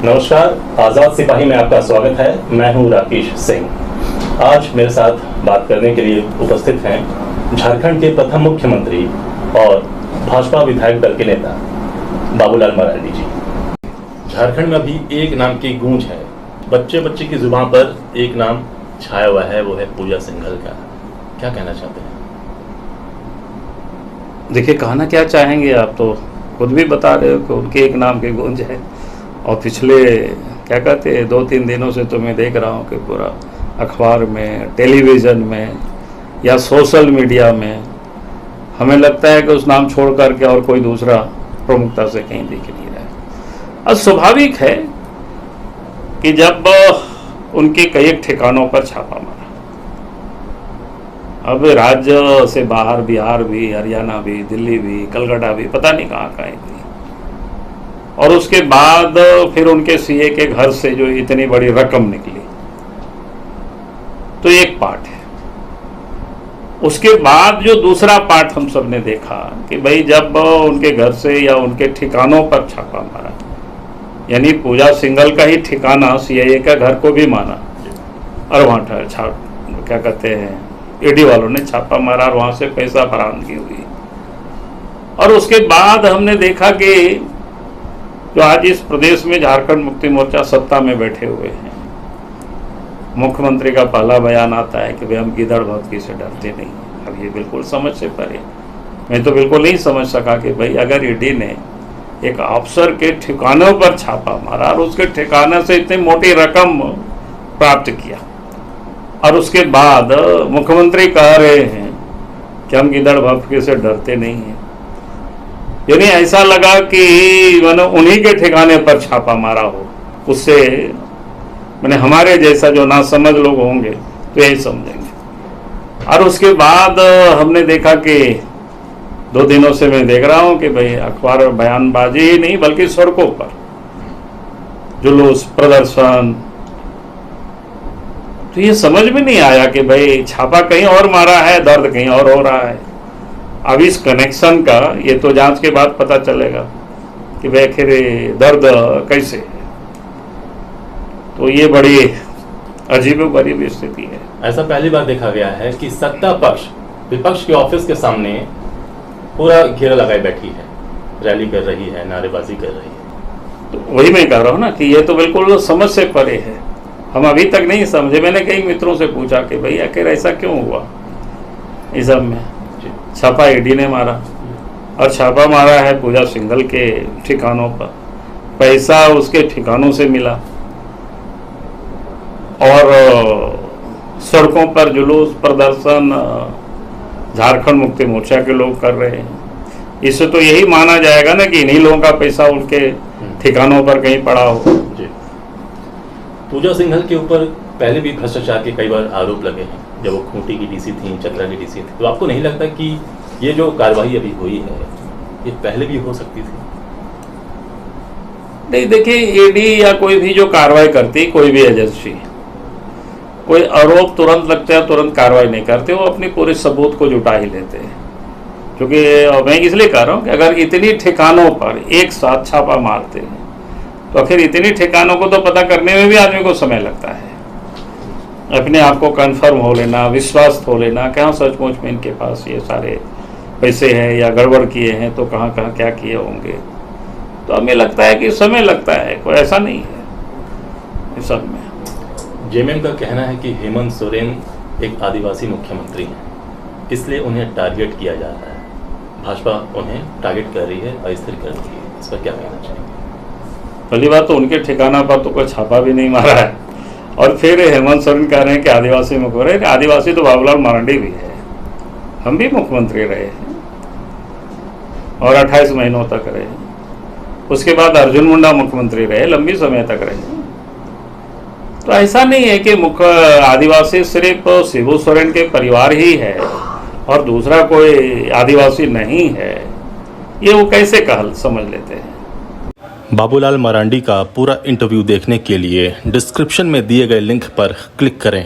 नमस्कार, आज़ाद सिपाही में आपका स्वागत है। मैं हूं राकेश सिंह। आज मेरे साथ बात करने के लिए उपस्थित हैं झारखंड के प्रथम मुख्यमंत्री और भाजपा विधायक दल के नेता बाबूलाल मरांडी जी। झारखंड में अभी एक नाम की गूंज है, बच्चे बच्चे की जुबान पर एक नाम छाया हुआ है, वो है पूजा सिंघल का। क्या कहना चाहते हैं? देखिए, कहना क्या चाहेंगे, आप तो खुद भी बता रहे हो कि उनके एक नाम की गूंज है। और पिछले क्या कहते हैं 2-3 दिनों से तो मैं देख रहा हूँ कि पूरा अखबार में, टेलीविज़न में या सोशल मीडिया में हमें लगता है कि उस नाम छोड़ करके और कोई दूसरा प्रमुखता से कहीं दिख नहीं रहा है। अब स्वाभाविक है कि जब उनके कई ठिकानों पर छापा मारा, अब राज्य से बाहर बिहार भी, हरियाणा भी, दिल्ली भी, कलकत्ता भी, पता नहीं कहाँ कहाँ थी, और उसके बाद फिर उनके सीए के घर से जो इतनी बड़ी रकम निकली, तो एक पार्ट है। उसके बाद जो दूसरा पार्ट हम सब ने देखा कि भाई जब उनके घर से या उनके ठिकानों पर छापा मारा, यानी पूजा सिंघल का ही ठिकाना सीआईए का घर को भी माना, और वहाँ क्या कहते हैं ईडी वालों ने छापा मारा और वहाँ से पैसा बरामदगी हुई। और उसके बाद हमने देखा कि जो आज इस प्रदेश में झारखंड मुक्ति मोर्चा सत्ता में बैठे हुए हैं, मुख्यमंत्री का पहला बयान आता है कि भाई हम गिदड़ भक्ति से डरते नहीं। अब ये बिल्कुल समझ से परे। मैं तो बिल्कुल नहीं समझ सका कि भाई अगर ईडी ने एक अफसर के ठिकानों पर छापा मारा और उसके ठिकाने से इतनी मोटी रकम प्राप्त किया, और उसके बाद मुख्यमंत्री कह रहे हैं कि हम गिदड़ भक्ति से डरते नहीं हैं, यानी ऐसा लगा कि मैंने उन्हीं के ठिकाने पर छापा मारा हो। उससे मैंने हमारे जैसा जो नासमझ लोग होंगे तो यही समझेंगे। और उसके बाद हमने देखा कि 2 दिनों से मैं देख रहा हूं कि भाई अखबार बयानबाजी ही नहीं बल्कि सड़कों पर जुलूस, प्रदर्शन, तो ये समझ में नहीं आया कि भाई छापा कहीं और मारा है, दर्द कहीं और हो रहा है। अब इस कनेक्शन का ये तो जांच के बाद पता चलेगा कि भाई आखिर दर्द कैसे है। तो ये बड़ी अजीबोगरीब स्थिति है। ऐसा पहली बार देखा गया है कि सत्ता पक्ष विपक्ष के ऑफिस के सामने पूरा घेरा लगाए बैठी है, रैली कर रही है, नारेबाजी कर रही है। तो वही मैं कह रहा हूँ ना कि ये तो बिल्कुल समझ से परे है। हम अभी तक नहीं समझे। मैंने कई मित्रों से पूछा कि भाई आखिर ऐसा क्यों हुआ। इस सब में छापा ईडी ने मारा, और छापा मारा है पूजा सिंघल के ठिकानों पर, पैसा उसके ठिकानों से मिला, और सड़कों पर जुलूस, प्रदर्शन झारखंड मुक्ति मोर्चा के लोग कर रहे हैं। इससे तो यही माना जाएगा ना कि इन्हीं लोगों का पैसा उनके ठिकानों पर कहीं पड़ा हो। जी। पूजा सिंघल के ऊपर पहले भी भ्रष्टाचार के कई बार आरोप लगे हैं, जब वो खूंटी की डीसी थी, चतरा की डीसी थी। तो आपको नहीं लगता कि ये जो कार्रवाई अभी हुई है ये पहले भी हो सकती थी? नहीं, देखिए, ईडी या कोई भी जो कार्रवाई करती, कोई भी एजेंसी, कोई आरोप तुरंत लगता है तुरंत कार्रवाई नहीं करते, वो अपनी पूरे सबूत को जुटा ही लेते हैं। क्योंकि मैं इसलिए कह रहा हूँ कि अगर इतनी ठिकानों पर एक साथ छापा मारते हैं तो आखिर इतनी ठिकानों को तो पता करने में भी आदमी को समय लगता है। अपने आप को कंफर्म हो लेना, विश्वास हो लेना कि हाँ सचमुच में इनके पास ये सारे पैसे हैं या गड़बड़ किए हैं तो कहाँ कहाँ क्या किए होंगे। तो हमें लगता है कि समय लगता है, कोई ऐसा नहीं है इस सब में। जेएमएम का कहना है कि हेमंत सोरेन एक आदिवासी मुख्यमंत्री हैं, इसलिए उन्हें टारगेट किया जा रहा है। भाजपा उन्हें टारगेट कर रही है, अस्थिर कर रही है। इस पर क्या कहना चाहिए? पहली बात तो उनके ठिकाना पर तो कोई छापा भी नहीं मारा है, और फिर हेमंत सोरेन कह रहे हैं कि आदिवासी मुख्यमंत्री। आदिवासी तो बाबूलाल मरांडी भी है, हम भी मुख्यमंत्री रहे हैं और 28 महीनों तक रहे। उसके बाद अर्जुन मुंडा मुख्यमंत्री रहे, लंबी समय तक रहे। तो ऐसा नहीं है कि मुख्य आदिवासी सिर्फ शिबू सोरेन के परिवार ही है और दूसरा कोई आदिवासी नहीं है। ये वो कैसे कहल समझ लेते हैं। बाबूलाल मरांडी का पूरा इंटरव्यू देखने के लिए डिस्क्रिप्शन में दिए गए लिंक पर क्लिक करें।